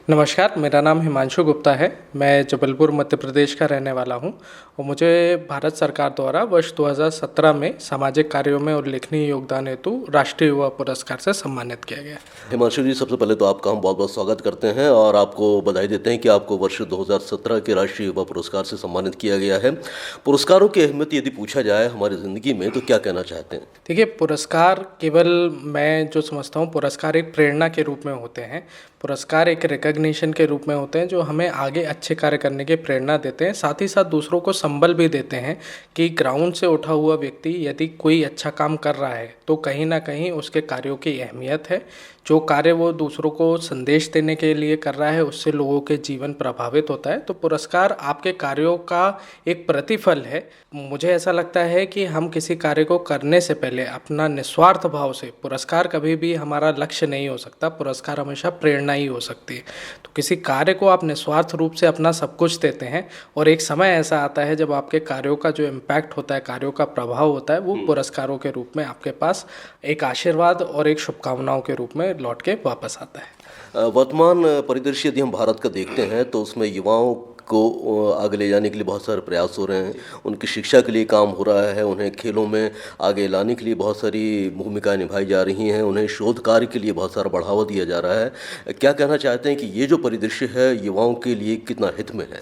नमस्कार, मेरा नाम हिमांशु गुप्ता है। मैं जबलपुर मध्य प्रदेश का रहने वाला हूं और मुझे भारत सरकार द्वारा वर्ष 2017 में सामाजिक कार्यों में उल्लेखनीय योगदान हेतु राष्ट्रीय युवा पुरस्कार से सम्मानित किया गया। हिमांशु जी, सबसे पहले तो आपका हम बहुत बहुत स्वागत करते हैं और आपको बधाई देते हैं कि आपको वर्ष 2017 के राष्ट्रीय युवा पुरस्कार से सम्मानित किया गया है। पुरस्कारों की अहमियत यदि पूछा जाए हमारी ज़िंदगी में तो क्या कहना चाहते हैं? देखिए, पुरस्कार केवल मैं जो समझता हूँ, पुरस्कार एक प्रेरणा के रूप में होते हैं। पुरस्कार एक रिकग्निशन के रूप में होते हैं जो हमें आगे अच्छे कार्य करने की प्रेरणा देते हैं। साथ ही साथ दूसरों को संबल भी देते हैं कि ग्राउंड से उठा हुआ व्यक्ति यदि कोई अच्छा काम कर रहा है तो कहीं ना कहीं उसके कार्यों की अहमियत है। जो कार्य वो दूसरों को संदेश देने के लिए कर रहा है उससे लोगों के जीवन प्रभावित होता है। तो पुरस्कार आपके कार्यों का एक प्रतिफल है। मुझे ऐसा लगता है कि हम किसी कार्य को करने से पहले अपना निस्वार्थ भाव से, पुरस्कार कभी भी हमारा लक्ष्य नहीं हो सकता, पुरस्कार हमेशा प्रेरणा ही हो सकती है। तो किसी कार्य को आप निस्वार्थ रूप से अपना सब कुछ देते हैं और एक समय ऐसा आता है जब आपके कार्यों का जो इम्पैक्ट होता है, कार्यों का प्रभाव होता है, वो पुरस्कारों के रूप में आपके पास एक आशीर्वाद और एक शुभकामनाओं के रूप में लौट के वापस आता है। वर्तमान परिदृश्य यदि हम भारत का देखते हैं तो उसमें युवाओं को आगे ले जाने के लिए बहुत सारे प्रयास हो रहे हैं। उनकी शिक्षा के लिए काम हो रहा है, उन्हें खेलों में आगे लाने के लिए बहुत सारी भूमिकाएं निभाई जा रही हैं, उन्हें शोध कार्य के लिए बहुत सारा बढ़ावा दिया जा रहा है। क्या कहना चाहते हैं कि ये जो परिदृश्य है युवाओं के लिए कितना हित में है?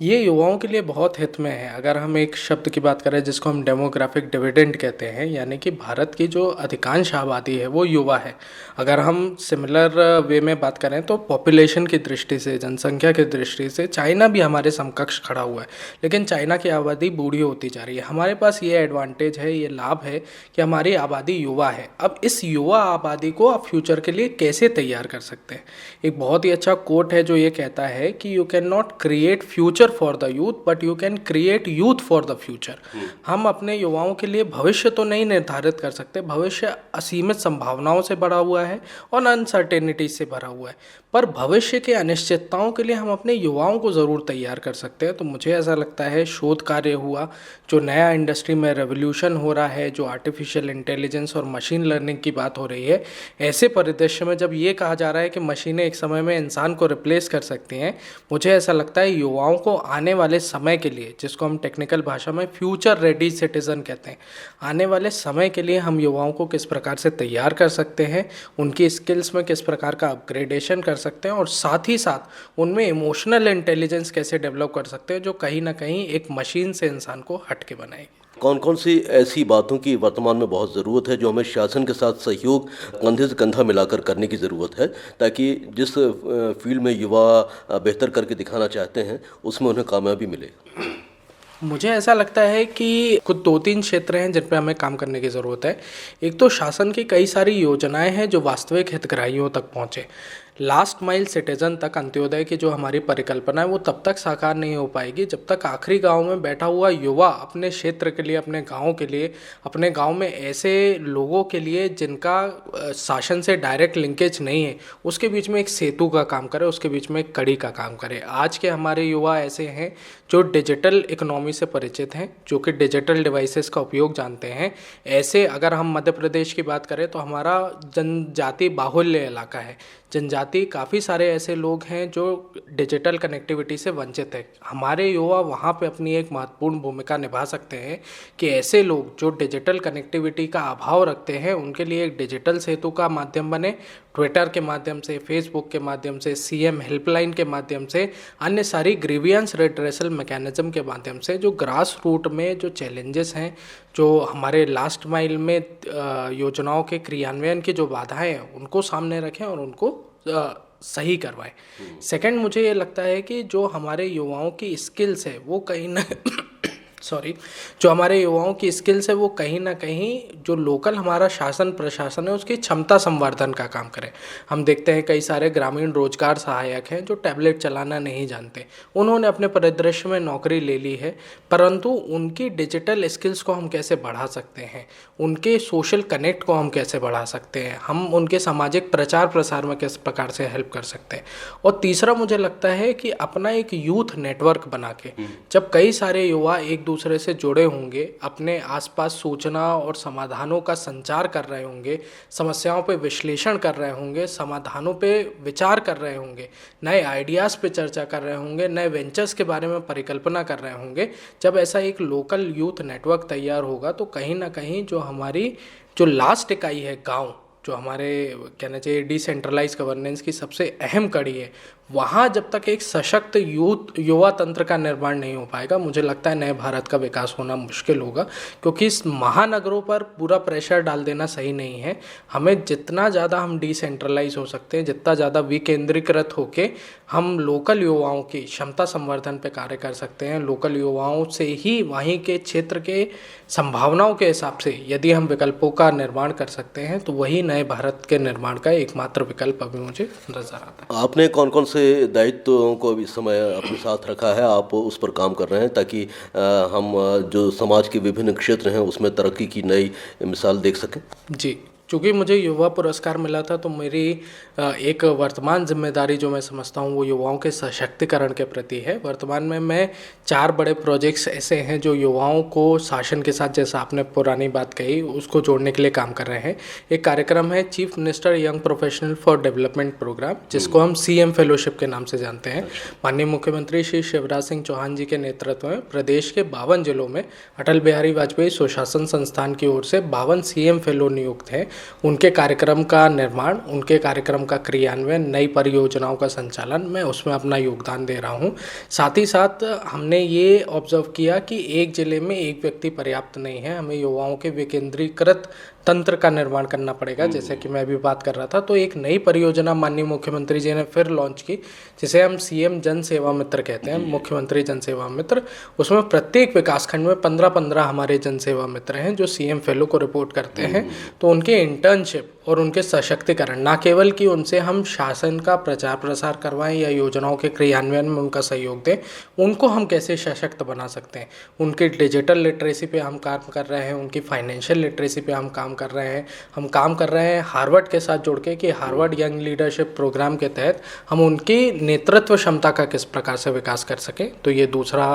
ये युवाओं के लिए बहुत हित में है। अगर हम एक शब्द की बात करें जिसको हम डेमोग्राफिक डिविडेंड कहते हैं, यानी कि भारत की जो अधिकांश आबादी है वो युवा है। अगर हम सिमिलर वे में बात करें तो पॉपुलेशन की दृष्टि से, जनसंख्या की दृष्टि से चाइना भी हमारे समकक्ष खड़ा हुआ है, लेकिन चाइना की आबादी बूढ़ी होती जा रही है। हमारे पास ये एडवांटेज है, ये लाभ है कि हमारी आबादी युवा है। अब इस युवा आबादी को आप फ्यूचर के लिए कैसे तैयार कर सकते हैं? एक बहुत ही अच्छा कोट है जो ये कहता है कि you can not create future for the youth but you can create youth for the future. हम अपने युवाओं के लिए भविष्य तो नहीं निर्धारित कर सकते, भविष्य असीमित संभावनाओं से भरा हुआ है और अनसर्टेनिटी से भरा हुआ है, पर भविष्य के अनिश्चितताओं के लिए हम अपने युवाओं को ज़रूर तैयार कर सकते हैं। तो मुझे ऐसा लगता है शोध कार्य हुआ, जो नया इंडस्ट्री में रेवोल्यूशन हो रहा है, जो आर्टिफिशियल इंटेलिजेंस और मशीन लर्निंग की बात हो रही है, ऐसे परिदृश्य में जब ये कहा जा रहा है कि मशीनें एक समय में इंसान को रिप्लेस कर सकती हैं, मुझे ऐसा लगता है युवाओं को आने वाले समय के लिए, जिसको हम टेक्निकल भाषा में फ्यूचर रेडी सिटीजन कहते हैं, आने वाले समय के लिए हम युवाओं को किस प्रकार से तैयार कर सकते हैं, उनकी स्किल्स में किस प्रकार का अपग्रेडेशन कर सकते हैं और साथ ही साथ उनमें इमोशनल इंटेलिजेंस कैसे डेवलप कर सकते हैं जो कहीं ना कहीं एक मशीन से इंसान को हट के बनाएगी। कौन कौन सी ऐसी बातों की वर्तमान में बहुत ज़रूरत है जो हमें शासन के साथ सहयोग कंधे से कंधा मिलाकर करने की ज़रूरत है, ताकि जिस फील्ड में युवा बेहतर करके दिखाना चाहते हैं उसमें उन्हें कामयाबी मिले? मुझे ऐसा लगता है कि कुछ 2-3 क्षेत्र हैं जिन पर हमें काम करने की ज़रूरत है। एक तो शासन की कई सारी योजनाएं हैं जो वास्तविक हितग्राहियों तक पहुँचे। लास्ट माइल सिटीजन तक अंत्योदय की जो हमारी परिकल्पना है वो तब तक साकार नहीं हो पाएगी जब तक आखिरी गांव में बैठा हुआ युवा अपने क्षेत्र के लिए, अपने गांव के लिए, अपने गांव में ऐसे लोगों के लिए जिनका शासन से डायरेक्ट लिंकेज नहीं है, उसके बीच में एक सेतु का काम करे, उसके बीच में एक कड़ी का काम करे। आज के हमारे युवा ऐसे हैं जो डिजिटल इकोनॉमी से परिचित हैं, जो कि डिजिटल डिवाइसेस का उपयोग जानते हैं। ऐसे अगर हम मध्य प्रदेश की बात करें तो हमारा जनजाति बाहुल्य इलाका है। जनजाति काफ़ी सारे ऐसे लोग हैं जो डिजिटल कनेक्टिविटी से वंचित है। हमारे युवा वहाँ पे अपनी एक महत्वपूर्ण भूमिका निभा सकते हैं कि ऐसे लोग जो डिजिटल कनेक्टिविटी का अभाव रखते हैं उनके लिए एक डिजिटल सेतु का माध्यम बने। ट्विटर के माध्यम से, फेसबुक के माध्यम से, सीएम हेल्पलाइन के माध्यम से, अन्य सारी ग्रीवियंस रिड्रेसल मैकेनिज्म के माध्यम से जो ग्रास रूट में जो चैलेंजेस हैं, जो हमारे लास्ट माइल में योजनाओं के क्रियान्वयन की जो बाधाएं हैं, उनको सामने रखें और उनको सही करवाएं। सेकंड, मुझे ये लगता है कि जो हमारे युवाओं की स्किल्स है वो कहीं ना जो हमारे युवाओं की स्किल्स है वो कहीं ना कहीं जो लोकल हमारा शासन प्रशासन है उसकी क्षमता संवर्धन का काम करें। हम देखते हैं कई सारे ग्रामीण रोजगार सहायक हैं जो टैबलेट चलाना नहीं जानते, उन्होंने अपने परिदृश्य में नौकरी ले ली है, परंतु उनकी डिजिटल स्किल्स को हम कैसे बढ़ा सकते हैं, उनके सोशल कनेक्ट को हम कैसे बढ़ा सकते हैं, हम उनके सामाजिक प्रचार प्रसार में किस प्रकार से हेल्प कर सकते हैं। और तीसरा, मुझे लगता है कि अपना एक यूथ नेटवर्क बना के, जब कई सारे युवा एक दूसरे से जुड़े होंगे, अपने आसपास सूचना और समाधानों का संचार कर रहे होंगे, समस्याओं पे विश्लेषण कर रहे होंगे, समाधानों पे विचार कर रहे होंगे, नए आइडियाज़ पे चर्चा कर रहे होंगे, नए वेंचर्स के बारे में परिकल्पना कर रहे होंगे, जब ऐसा एक लोकल यूथ नेटवर्क तैयार होगा तो कहीं ना कहीं जो हमारी जो लास्ट इकाई है गांव, जो हमारे कहना चाहिए डिसेंट्रलाइज गवर्नेंस की सबसे अहम कड़ी है, वहाँ जब तक एक सशक्त युवा तंत्र का निर्माण नहीं हो पाएगा, मुझे लगता है नए भारत का विकास होना मुश्किल होगा। क्योंकि इस महानगरों पर पूरा प्रेशर डाल देना सही नहीं है। हमें जितना ज़्यादा हम डिसेंट्रलाइज हो सकते हैं, जितना ज़्यादा विकेंद्रीकृत होके हम लोकल युवाओं की क्षमता संवर्धन पे कार्य कर सकते हैं, लोकल युवाओं से ही वहीं के क्षेत्र के संभावनाओं के हिसाब से यदि हम विकल्पों का निर्माण कर सकते हैं, तो वही नए भारत के निर्माण का एकमात्र विकल्प अभी मुझे नजर आता है। आपने कौन कौन से दायित्वों को इस समय अपने साथ रखा है, आप उस पर काम कर रहे हैं ताकि हम जो समाज के विभिन्न क्षेत्र हैं उसमें तरक्की की नई मिसाल देख सकें? जी, चूँकि मुझे युवा पुरस्कार मिला था तो मेरी एक वर्तमान जिम्मेदारी जो मैं समझता हूँ वो युवाओं के सशक्तिकरण के प्रति है। वर्तमान में मैं 4 बड़े प्रोजेक्ट्स ऐसे हैं जो युवाओं को शासन के साथ, जैसा आपने पुरानी बात कही, उसको जोड़ने के लिए काम कर रहे हैं। एक कार्यक्रम है chief minister young professional for development programme, जिसको हम CM फेलोशिप के नाम से जानते हैं। माननीय मुख्यमंत्री श्री शिवराज सिंह चौहान जी के नेतृत्व में प्रदेश के 52 जिलों में अटल बिहारी वाजपेयी सुशासन संस्थान की ओर से 52 CM फेलो नियुक्त हैं। उनके कार्यक्रम का निर्माण, उनके कार्यक्रम का क्रियान्वयन, नई परियोजनाओं का संचालन, मैं उसमें अपना योगदान दे रहा हूँ। साथ ही साथ हमने ये ऑब्जर्व किया कि एक ज़िले में एक व्यक्ति पर्याप्त नहीं है, हमें युवाओं के विकेंद्रीकृत तंत्र का निर्माण करना पड़ेगा। जैसे कि मैं अभी बात कर रहा था, तो एक नई परियोजना माननीय मुख्यमंत्री जी ने फिर लॉन्च की, जिसे हम CM जन सेवा मित्र कहते हैं, मुख्यमंत्री जन सेवा मित्र। उसमें प्रत्येक विकासखंड में 15-15 हमारे जन सेवा मित्र हैं जो CM फेलो को रिपोर्ट करते हैं। तो उनके इंटर्नशिप और उनके सशक्तिकरण, ना केवल कि उनसे हम शासन का प्रचार प्रसार करवाएं या योजनाओं के क्रियान्वयन में उनका सहयोग दें, उनको हम कैसे सशक्त बना सकते हैं। उनकी डिजिटल लिटरेसी पे हम काम कर रहे हैं, उनकी फाइनेंशियल लिटरेसी पे हम काम कर रहे हैं। हम काम कर रहे हैं हार्वर्ड के साथ जुड़ के कि हार्वर्ड यंग लीडरशिप प्रोग्राम के तहत हम उनकी नेतृत्व क्षमता का किस प्रकार से विकास कर सकें। तो ये दूसरा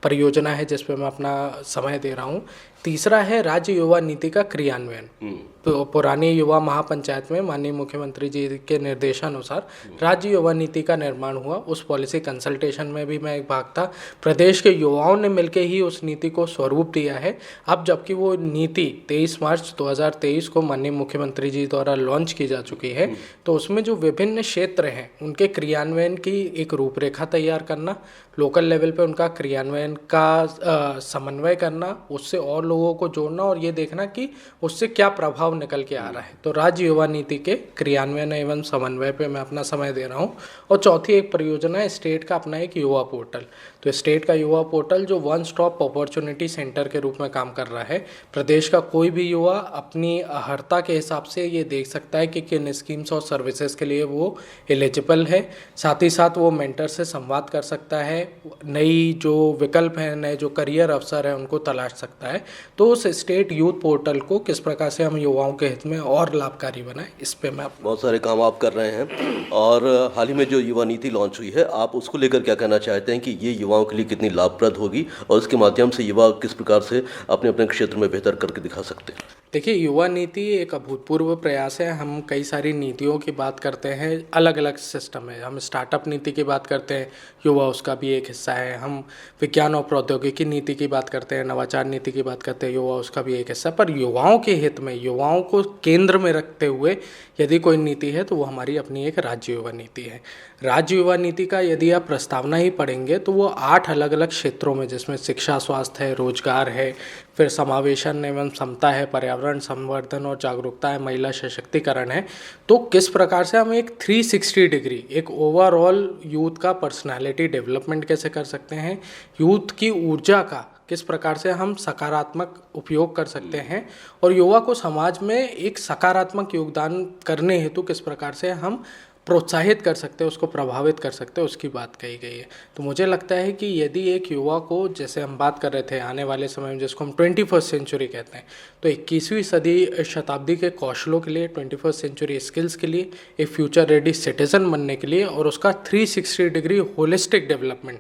परियोजना है जिस पे मैं अपना समय दे रहा हूँ। तीसरा है राज्य युवा नीति का क्रियान्वयन। तो पुरानी युवा महापंचायत में माननीय मुख्यमंत्री जी के निर्देशानुसार राज्य युवा नीति का निर्माण हुआ। उस पॉलिसी कंसल्टेशन में भी मैं एक भाग था। प्रदेश के युवाओं ने मिलकर ही उस नीति को स्वरूप दिया है। अब जबकि वो नीति 23 मार्च 2023 को माननीय मुख्यमंत्री जी द्वारा लॉन्च की जा चुकी है, तो उसमें जो विभिन्न क्षेत्र हैं उनके क्रियान्वयन की एक रूपरेखा तैयार करना, लोकल लेवल पे उनका क्रियान्वयन का समन्वय करना, उससे और लोगों को जोड़ना और ये देखना कि उससे क्या प्रभाव निकल के आ रहा है। तो राज्य युवा नीति के क्रियान्वयन एवं समन्वय पे मैं अपना समय दे रहा हूँ। और चौथी एक परियोजना है स्टेट का अपना एक युवा पोर्टल। तो स्टेट का युवा पोर्टल जो वन स्टॉप अपॉर्चुनिटी सेंटर के रूप में काम कर रहा है। प्रदेश का कोई भी युवा अपनी अर्हता के हिसाब से ये देख सकता है कि किन स्कीम्स और सर्विसेज के लिए वो एलिजिबल है। साथ ही साथ वो मेंटर से संवाद कर सकता है, नई जो विकल्प हैं, नए जो करियर अवसर हैं उनको तलाश सकता है। तो उस स्टेट यूथ पोर्टल को किस प्रकार से हम युवाओं के हित में और लाभकारी बनाएं, इस पे मैं बहुत सारे काम आप कर रहे हैं। और हाल ही में जो युवा नीति लॉन्च हुई है, आप उसको लेकर क्या कहना चाहते हैं कि ये युवाओं के लिए कितनी लाभप्रद होगी और इसके माध्यम से युवा किस प्रकार से अपने अपने क्षेत्र में बेहतर करके दिखा सकते हैं? देखिए, युवा नीति एक अभूतपूर्व प्रयास है। हम कई सारी नीतियों की बात करते हैं, अलग अलग सिस्टम है। हम स्टार्टअप नीति की बात करते हैं, युवा उसका भी एक हिस्सा है। हम विज्ञान और प्रौद्योगिकी नीति की बात करते हैं, नवाचार नीति की बात करते हैं, युवा उसका भी एक हिस्सा। पर युवाओं के हित में, युवाओं को केंद्र में रखते हुए यदि कोई नीति है तो वो हमारी अपनी एक राज्य युवा नीति है। राज्य युवा नीति का यदि आप प्रस्तावना ही पढ़ेंगे तो वो 8 अलग अलग क्षेत्रों में, जिसमें शिक्षा, स्वास्थ्य है, रोजगार है, फिर समावेशन एवं समता है, पर्यावरण संवर्धन और जागरूकता है, महिला सशक्तिकरण है। तो किस प्रकार से हम एक 360 डिग्री, एक ओवरऑल यूथ का पर्सनालिटी डेवलपमेंट कैसे कर सकते हैं, यूथ की ऊर्जा का किस प्रकार से हम सकारात्मक उपयोग कर सकते हैं और युवा को समाज में एक सकारात्मक योगदान करने हेतु किस प्रकार से हम प्रोत्साहित कर सकते हैं, उसको प्रभावित कर सकते हैं, उसकी बात कही गई है। तो मुझे लगता है कि यदि एक युवा को, जैसे हम बात कर रहे थे आने वाले समय में जिसको हम 21st सेंचुरी कहते हैं, तो 21वीं सदी शताब्दी के कौशलों के लिए, 21st सेंचुरी स्किल्स के लिए, एक फ्यूचर रेडी सिटीजन बनने के लिए और उसका 360 डिग्री होलिस्टिक डेवलपमेंट,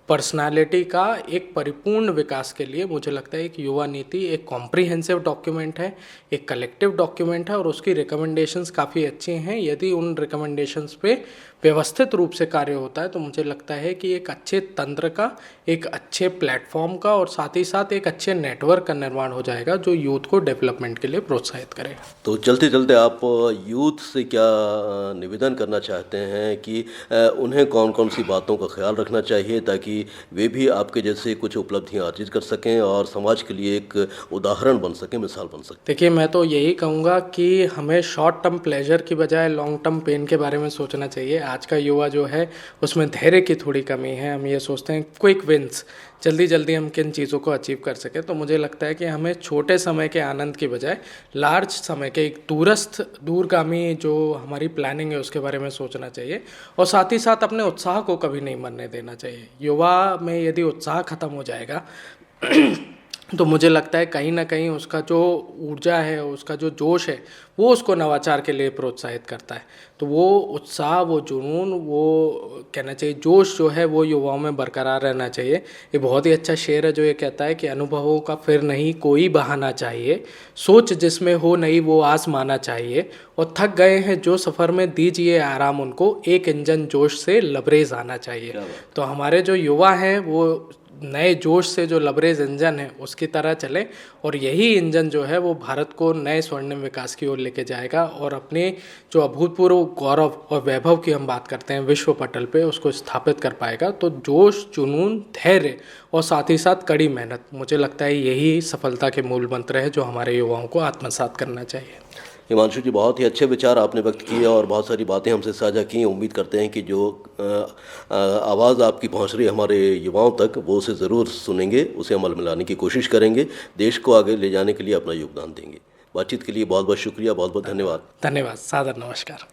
पर्सनालिटी का एक परिपूर्ण विकास के लिए मुझे लगता है एक युवा नीति एक कॉम्प्रिहेंसिव डॉक्यूमेंट है, एक कलेक्टिव डॉक्यूमेंट है और उसकी रिकमेंडेशंस काफ़ी अच्छी हैं। यदि उन रिकमेंडेशंस पे व्यवस्थित रूप से कार्य होता है तो मुझे लगता है कि एक अच्छे तंत्र का, एक अच्छे प्लेटफॉर्म का और साथ ही साथ एक अच्छे नेटवर्क का निर्माण हो जाएगा जो यूथ को डेवलपमेंट के लिए प्रोत्साहित करेगा। तो चलते चलते आप यूथ से क्या निवेदन करना चाहते हैं कि उन्हें कौन कौन सी बातों का ख्याल रखना चाहिए ताकि वे भी आपके जैसे कुछ उपलब्धियां अर्जित कर सकें और समाज के लिए एक उदाहरण बन सकें, मिसाल बन सकें? देखिए, मैं तो यही कहूँगा कि हमें शॉर्ट टर्म प्लेजर की बजाय लॉन्ग टर्म पेन के बारे में सोचना चाहिए। आज का युवा जो है उसमें धैर्य की थोड़ी कमी है। हम ये सोचते हैं क्विक विंस, जल्दी जल्दी हम किन चीज़ों को अचीव कर सकें। तो मुझे लगता है कि हमें छोटे समय के आनंद की बजाय लार्ज समय के, एक दूरस्थ दूरगामी जो हमारी प्लानिंग है उसके बारे में सोचना चाहिए और साथ ही साथ अपने उत्साह को कभी नहीं मरने देना चाहिए। युवा में यदि उत्साह खत्म हो जाएगा तो मुझे लगता है कहीं ना कहीं उसका जो ऊर्जा है, उसका जो जोश है, वो उसको नवाचार के लिए प्रोत्साहित करता है। तो वो उत्साह, वो जुनून, वो कहना चाहिए जोश जो है वो युवाओं में बरकरार रहना चाहिए। ये बहुत ही अच्छा शेर है जो ये कहता है कि अनुभवों का फिर नहीं कोई बहाना चाहिए, सोच जिसमें हो नहीं वो आसमाना चाहिए, और थक गए हैं जो सफ़र में दीजिए आराम उनको, एक इंजन जोश से लबरेज आना चाहिए। तो हमारे जो युवा हैं वो नए जोश से जो लबरेज इंजन है उसकी तरह चले और यही इंजन जो है वो भारत को नए स्वर्णिम विकास की ओर लेके जाएगा और अपने जो अभूतपूर्व गौरव और वैभव की हम बात करते हैं विश्व पटल पे, उसको स्थापित कर पाएगा। तो जोश, जुनून, धैर्य और साथ ही साथ कड़ी मेहनत, मुझे लगता है यही सफलता के मूल मंत्र है जो हमारे युवाओं को आत्मसात करना चाहिए। हिमांशु जी, बहुत ही अच्छे विचार आपने व्यक्त किए और बहुत सारी बातें हमसे साझा की। उम्मीद करते हैं कि जो आवाज़ आपकी पहुंच रही है हमारे युवाओं तक, वो उसे ज़रूर सुनेंगे, उसे अमल में लाने की कोशिश करेंगे, देश को आगे ले जाने के लिए अपना योगदान देंगे। बातचीत के लिए बहुत बहुत शुक्रिया, बहुत बहुत धन्यवाद। धन्यवाद, सादर नमस्कार।